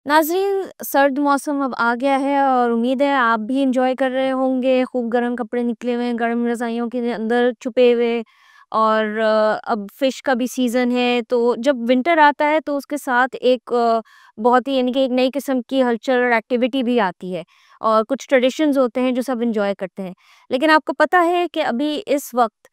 नाज़रीन, सर्द मौसम अब आ गया है और उम्मीद है आप भी एंजॉय कर रहे होंगे। खूब गर्म कपड़े निकले हुए हैं, गर्म रज़ाइयों के अंदर छुपे हुए। और अब फ़िश का भी सीज़न है, तो जब विंटर आता है तो उसके साथ एक बहुत ही यानी कि एक नई किस्म की हलचल और एक्टिविटी भी आती है और कुछ ट्रेडिशंस होते हैं जो सब एंजॉय करते हैं। लेकिन आपको पता है कि अभी इस वक़्त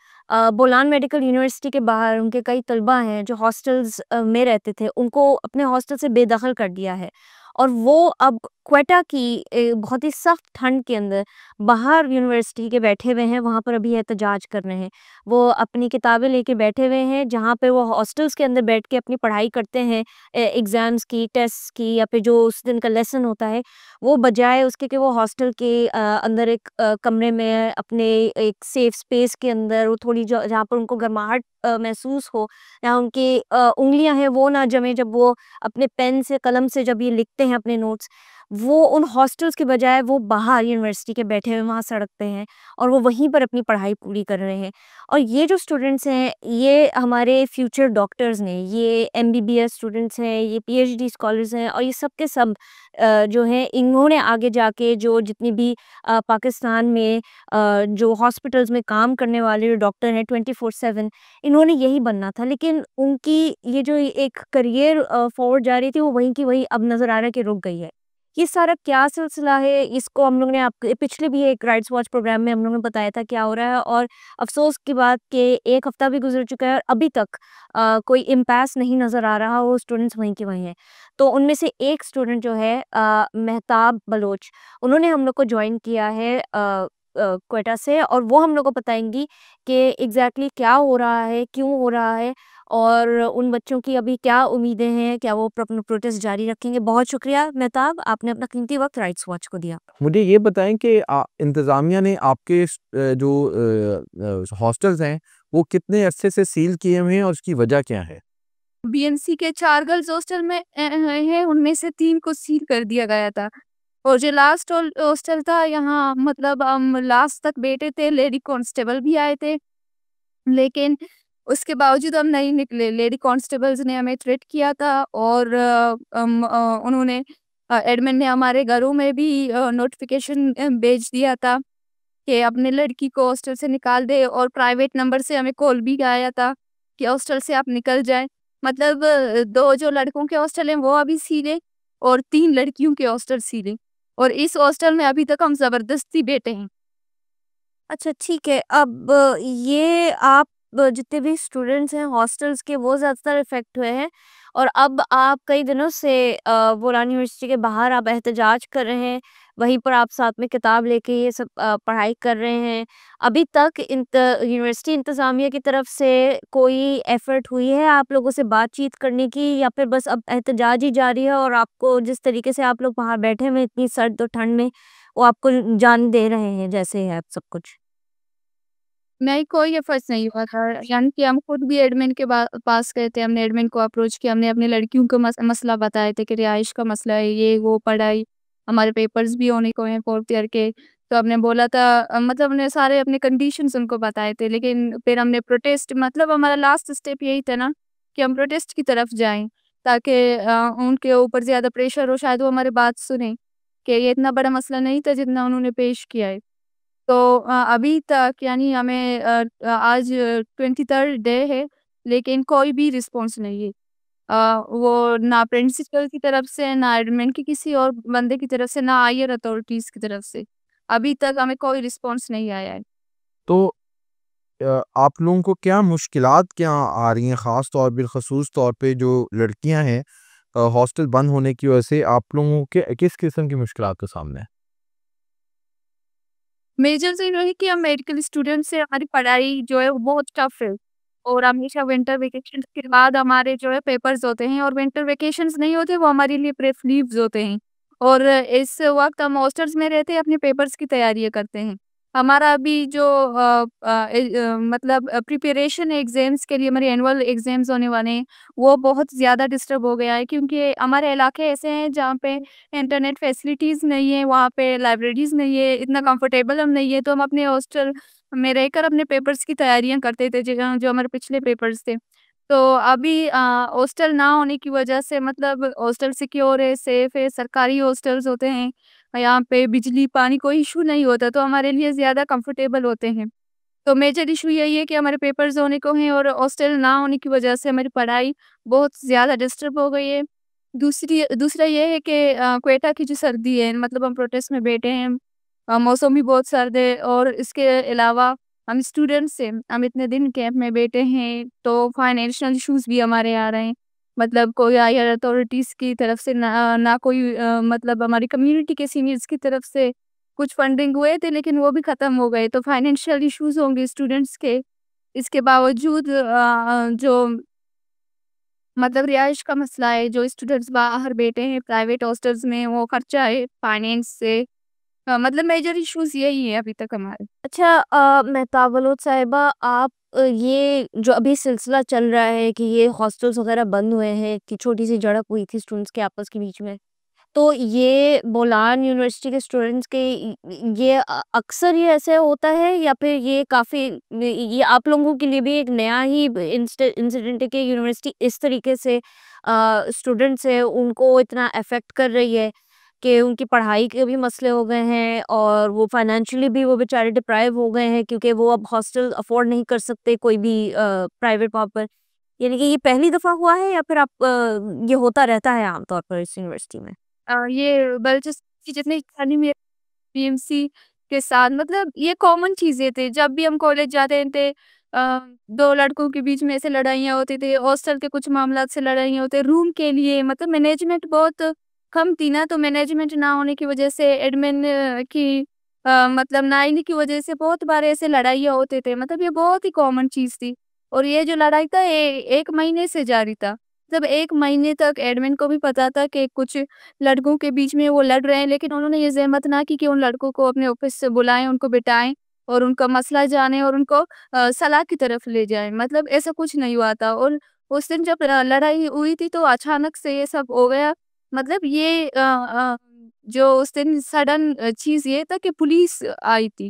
बोलान मेडिकल यूनिवर्सिटी के बाहर उनके कई तलबा हैं जो हॉस्टल्स में रहते थे, उनको अपने हॉस्टल से बेदखल कर दिया है। और वो अब क्वेटा की बहुत ही सख्त ठंड के अंदर बाहर यूनिवर्सिटी के बैठे हुए हैं, वहाँ पर अभी एहतजाज कर रहे हैं। वो अपनी किताबें लेके बैठे हुए हैं, जहाँ पे वो हॉस्टल्स के अंदर बैठ के अपनी पढ़ाई करते हैं, एग्ज़ाम्स की, टेस्ट्स की या फिर जो उस दिन का लेसन होता है, वो बजाय उसके कि वो हॉस्टल के अंदर एक कमरे में अपने एक सेफ स्पेस के अंदर वो थोड़ी ज जहाँ पर उनको गर्माहट महसूस हो, या उनकी उँगलियाँ हैं वो ना जमें जब वो अपने पेन से कलम से जब ये लिखते हैं अपने नोट्स, वो उन हॉस्टल्स के बजाय वो बाहर यूनिवर्सिटी के बैठे हुए वहाँ सड़क पे हैं और वो वहीं पर अपनी पढ़ाई पूरी कर रहे हैं। और ये जो स्टूडेंट्स हैं, ये हमारे फ्यूचर डॉक्टर्स ने, ये एमबीबीएस स्टूडेंट्स हैं, ये पीएचडी स्कॉलर्स हैं और ये सब के सब जो हैं इन्होंने आगे जाके जो जितनी भी पाकिस्तान में जो हॉस्पिटल्स में काम करने वाले जो डॉक्टर हैं 24/7, इन्होंने यही बनना था। लेकिन उनकी ये जो एक करियर फॉरवर्ड जा रही थी, वो वहीं की वहीं अब नज़र आ रहा है कि रुक गई है। ये सारा क्या सिलसिला है, इसको हम लोग ने आप पिछले भी एक राइट्स वॉच प्रोग्राम में हम लोगों ने बताया था क्या हो रहा है। और अफ़सोस की बात कि 1 हफ़्ता भी गुज़र चुका है और अभी तक कोई इम्पास नहीं नज़र आ रहा, वो स्टूडेंट्स वहीं के वहीं हैं। तो उनमें से एक स्टूडेंट जो है मेहताब बलोच, उन्होंने हम लोग को जॉइन किया है क्वेटा से, और वो हम लोग को बताएँगी कि एग्ज़ैक्टली क्या हो रहा है, क्यों हो रहा है और उन बच्चों की अभी क्या उम्मीदें हैं, क्या वो अपना प्रोटेस्ट जारी रखेंगे। बहुत शुक्रिया मेहताब, आपने अपना कीमती वक़्त राइट्स वॉच को दिया। मुझे ये बताएँ कि इंतज़ामिया ने आपके जो हॉस्टल्स हैं, वो कितने अरसे से सील किए हुए हैं और उसकी वजह क्या है? बीएनसी के 4 गर्ल्स हॉस्टल में हैं, उनमें से 3 को सील कर दिया गया था। और जो लास्ट हॉस्टल था यहाँ, मतलब हम लास्ट तक बैठे थे, लेडी कांस्टेबल भी आए थे, लेकिन उसके बावजूद हम नहीं निकले। लेडी कांस्टेबल्स ने हमें थ्रेट किया था और उन्होंने एडमिन ने हमारे घरों में भी नोटिफ़िकेशन भेज दिया था कि अपने लड़की को हॉस्टल से निकाल दे, और प्राइवेट नंबर से हमें कॉल भी आया था कि हॉस्टल से आप निकल जाएँ। मतलब 2 जो लड़कों के हॉस्टल हैं वो अभी सीले और 3 लड़कियों के हॉस्टल सीले, और इस हॉस्टल में अभी तक हम ज़बरदस्ती बैठे हैं। अच्छा, ठीक है। अब ये आप जितने भी स्टूडेंट्स हैं हॉस्टल्स के, वो ज़्यादातर इफ़ेक्ट हुए हैं और अब आप कई दिनों से बोलान यूनिवर्सिटी के बाहर आप एहतजाज कर रहे हैं, वहीं पर आप साथ में किताब लेके ये सब पढ़ाई कर रहे हैं। अभी तक यूनिवर्सिटी इंतज़ामिया की तरफ से कोई एफ़र्ट हुई है आप लोगों से बातचीत करने की, या फिर बस अब एहतजाज ही जारी है और आपको जिस तरीके से आप लोग वहाँ बैठे हुए हैं इतनी सर्द और ठंड में, वो आपको जान दे रहे हैं जैसे है अब सब कुछ? नहीं, कोई एफर्ट्स नहीं हुआ था, यानी कि हम खुद भी एडमिन के पास गए थे, हमने एडमिन को अप्रोच किया, हमने अपनी लड़कियों को मसला बताए थे कि रिहाइश का मसला है, ये वो पढ़ाई, हमारे पेपर्स भी होने को हैं 4th ईयर के। तो हमने बोला था, मतलब हमने सारे अपने कंडीशंस उनको बताए थे, लेकिन फिर हमने प्रोटेस्ट, मतलब हमारा लास्ट स्टेप यही था ना कि हम प्रोटेस्ट की तरफ जाएँ, ताकि उनके ऊपर ज़्यादा प्रेशर हो, शायद वो हमारी बात सुनें कि ये इतना बड़ा मसला नहीं था जितना उन्होंने पेश किया है। तो अभी तक यानी हमें आज 23rd डे है, लेकिन कोई भी रिस्पॉन्स नहीं है। वो ना प्रिंसिपल की तरफ से, ना एडमिन की किसी और बंदे की तरफ से, ना हायर अथॉरिटीज़ की तरफ से। अभी तक हमें कोई रिस्पॉन्स नहीं आया है। तो आप लोगों को क्या मुश्किलात क्या आ रही हैं, ख़ास तौर बिलख़ुसूस तौर पे जो लड़कियां हैं, हॉस्टल बंद होने की वजह से आप लोगों के किस किस्म की मुश्किलात का सामना है? मेजर तो ये है कि हम मेडिकल स्टूडेंट्स हैं, हमारी पढ़ाई जो है वो बहुत टफ है, और हमेशा विंटर वेकेशंस के बाद हमारे जो है पेपर्स होते हैं, और विंटर वेकेशंस नहीं होते, वो हमारे लिए प्रेफ लीव्स होते हैं, और इस वक़्त हम हॉस्टल्स में रहते हैं, अपने पेपर्स की तैयारियाँ करते हैं। हमारा अभी जो मतलब प्रिपरेशन है एग्ज़ाम्स के लिए, हमारे एनुअल एग्ज़ाम्स होने वाले हैं, वो बहुत ज़्यादा डिस्टर्ब हो गया है, क्योंकि हमारे इलाके ऐसे हैं जहाँ पे इंटरनेट फैसिलिटीज़ नहीं है, वहाँ पे लाइब्रेरीज़ नहीं है, इतना कंफर्टेबल हम नहीं है, तो हम अपने हॉस्टल में रहकर अपने पेपर्स की तैयारियाँ करते थे, जो जो हमारे पिछले पेपर्स थे। तो अभी हॉस्टल ना होने की वजह से मतलब हॉस्टल सिक्योर है, सेफ है, सरकारी हॉस्टल्स होते हैं। यहाँ पे बिजली, पानी कोई इश्यू नहीं होता, तो हमारे लिए ज़्यादा कंफर्टेबल होते हैं। तो मेजर इश्यू यही है कि हमारे पेपर्स होने को हैं और हॉस्टल ना होने की वजह से हमारी पढ़ाई बहुत ज़्यादा डिस्टर्ब हो गई है। दूसरा ये है कि क्वेटा की जो सर्दी है, मतलब हम प्रोटेस्ट में बैठे हैं, मौसम भी बहुत सर्द है और इसके अलावा हम स्टूडेंट्स हैं, हम इतने दिन कैंप में बैठे हैं, तो फाइनेंशियल इश्यूज़ भी हमारे आ रहे हैं। मतलब कोई हायर अथॉरिटीज़ की तरफ से ना कोई मतलब हमारी कम्युनिटी के सीनियर्स की तरफ से कुछ फंडिंग हुए थे, लेकिन वो भी ख़त्म हो गए, तो फाइनेंशियल इश्यूज़ होंगे स्टूडेंट्स के। इसके बावजूद जो मतलब रिहाइश का मसला है, जो स्टूडेंट्स बाहर बैठे हैं प्राइवेट हॉस्टल्स में, वो खर्चा है फाइनेंस से। मतलब मेजर इश्यूज़ यही है अभी तक हमारे। अच्छा, मेहताब बलोच साहिबा, आप ये जो अभी सिलसिला चल रहा है कि ये हॉस्टल्स वगैरह बंद हुए हैं, कि छोटी सी झड़प हुई थी स्टूडेंट्स के आपस के बीच में, तो ये बोलान यूनिवर्सिटी के स्टूडेंट्स के ये अक्सर ये ऐसे होता है, या फिर ये काफ़ी ये आप लोगों के लिए भी एक नया ही इंसिडेंट है कि यूनिवर्सिटी इस तरीके से स्टूडेंट्स है उनको इतना अफेक्ट कर रही है कि उनकी पढ़ाई के भी मसले हो गए हैं और वो फाइनेंशियली भी वो बेचारे डिप्राइव हो गए हैं, क्योंकि वो अब हॉस्टल अफोर्ड नहीं कर सकते कोई भी प्राइवेट वहाँ पर। यानी कि ये पहली दफ़ा हुआ है, या फिर आप ये होता रहता है आमतौर पर इस यूनिवर्सिटी में? ये बल्जिस की जितनी कहानी में पीएमसी के साथ मतलब ये कॉमन चीज़ें थे। जब भी हम कॉलेज जाते थे 2 लड़कों के बीच में ऐसे लड़ाइयाँ होती थी, हॉस्टल के कुछ मामलात से लड़ाइयाँ होती रूम के लिए मतलब मैनेजमेंट बहुत कम थी ना, तो मैनेजमेंट ना होने की वजह से एडमिन की मतलब नाइन्ही की वजह से बहुत बार ऐसे लड़ाइयाँ होते थे। मतलब ये बहुत ही कॉमन चीज़ थी और ये जो लड़ाई था 1 महीने से जारी था। जब 1 महीने तक एडमिन को भी पता था कि कुछ लड़कों के बीच में वो लड़ रहे हैं, लेकिन उन्होंने ये ज़हमत ना की कि उन लड़कों को अपने ऑफ़िस से बुलाएँ, उनको बिठाएँ और उनका मसला जानें और उनको सलाह की तरफ ले जाएँ। मतलब ऐसा कुछ नहीं हुआ था और उस दिन जब लड़ाई हुई थी तो अचानक से ये सब हो गया। मतलब ये जो उस दिन सडन चीज़ ये था कि पुलिस आई थी।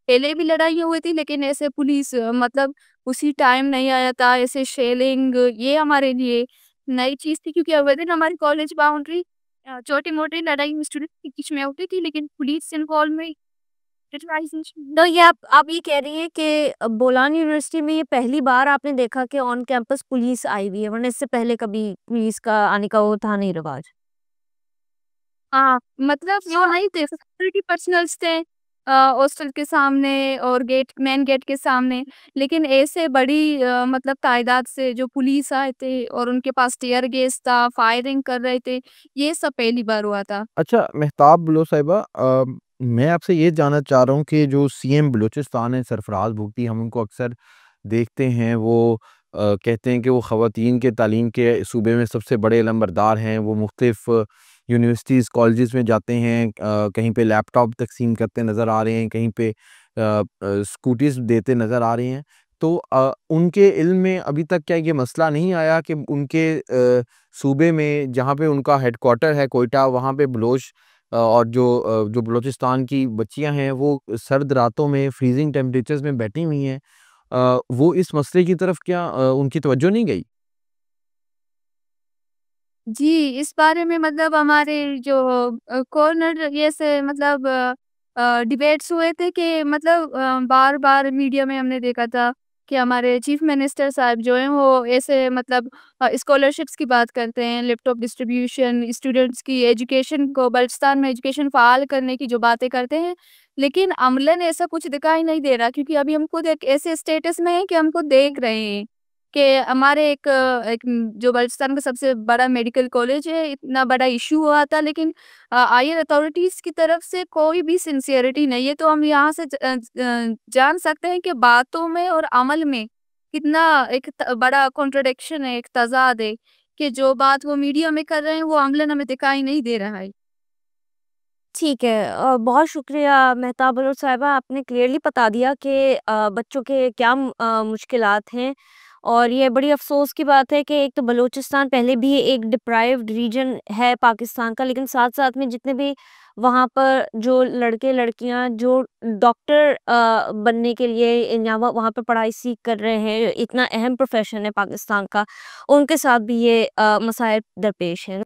पहले भी लड़ाइयाँ हुई थी लेकिन ऐसे पुलिस मतलब उसी टाइम नहीं आया था, ऐसे शेलिंग ये हमारे लिए नई चीज़ थी क्योंकि विदिन हमारी कॉलेज बाउंड्री छोटी-मोटी लड़ाई स्टूडेंट के बीच में होती थी लेकिन पुलिस इन्वॉल्वमेंट लिटरलाइज़ेशन। तो ये आप ये कह रही हैं कि बोलान यूनिवर्सिटी में ये पहली बार आपने देखा कि ऑन कैंपस पुलिस आई हुई है, वरना इससे पहले कभी पुलिस का आने का वो था नहीं रिवाज? हाँ, मतलब जो नहीं थे सिक्योरिटी पर्सनल्स थे हॉस्टल के सामने और मेन गेट के सामने, लेकिन ऐसे बड़ी मतलब तादाद से जो पुलिस आए थे और उनके पास टियर गैस था, फायरिंग कर रहे थे, ये सब पहली बार हुआ था। अच्छा, मेहताब बलोच साहिबा, मैं आपसे ये जानना चाह रहा हूँ कि जो सीएम बलूचिस्तान है सरफराज भुगती, हम उनको अक्सर देखते हैं, वो कहते हैं कि वो ख़वातीन के तालीम के सूबे में सबसे बड़े नंबरदार हैं। वो मुख्तलिफ़ यूनिवर्सिटीज़, कॉलेजेस में जाते हैं, कहीं पे लैपटॉप तक़सीम करते नज़र आ रहे हैं, कहीं पे स्कूटीज़ देते नज़र आ रहे हैं। तो उनके इल्म में अभी तक क्या ये मसला नहीं आया कि उनके सूबे में जहाँ पे उनका हेडक्वार्टर है कोयटा, वहाँ पे बलोच और जो बलूचिस्तान की बच्चियाँ हैं वो सर्द रातों में फ्रीज़िंग टेम्परेचर्स में बैठी हुई हैं। वो इस मसले की तरफ क्या उनकी तवज्जो नहीं गई? जी, इस बारे में मतलब हमारे जो कॉर्नर ये से मतलब डिबेट्स हुए थे कि मतलब बार-बार मीडिया में हमने देखा था कि हमारे चीफ मिनिस्टर साहब जो हैं वो ऐसे मतलब स्कॉलरशिप्स की बात करते हैं, लैपटॉप डिस्ट्रीब्यूशन, स्टूडेंट्स की एजुकेशन को बलूचिस्तान में एजुकेशन फ़ाल करने की जो बातें करते हैं, लेकिन अमलन ऐसा कुछ दिखाई नहीं दे रहा क्योंकि अभी हम खुद एक ऐसे स्टेटस में हैं कि हम खुद देख रहे हैं। कि हमारे जो बलूचिस्तान का सबसे बड़ा मेडिकल कॉलेज है, इतना बड़ा इश्यू हुआ था लेकिन हायर अथॉरिटीज़ की तरफ से कोई भी सिंसियरिटी नहीं है। तो हम यहाँ से जान सकते हैं कि बातों में और अमल में कितना एक बड़ा कॉन्ट्रडिक्शन है, एक तज़ाद है कि जो बात वो मीडिया में कर रहे हैं, वो अमलन हमें दिखाई नहीं दे रहा है। ठीक है, बहुत शुक्रिया मेहताब बलोच साहिबा, आपने क्लियरली बता दिया कि बच्चों के क्या मुश्किलात हैं और ये बड़ी अफ़सोस की बात है कि एक तो बलूचिस्तान पहले भी एक डिप्राइव्ड रीजन है पाकिस्तान का, लेकिन साथ-साथ में जितने भी वहाँ पर जो लड़के-लड़कियाँ जो डॉक्टर बनने के लिए या वहाँ पे पढ़ाई सीख कर रहे हैं, इतना अहम प्रोफ़ेशन है पाकिस्तान का, उनके साथ भी ये मसाइल दरपेश हैं।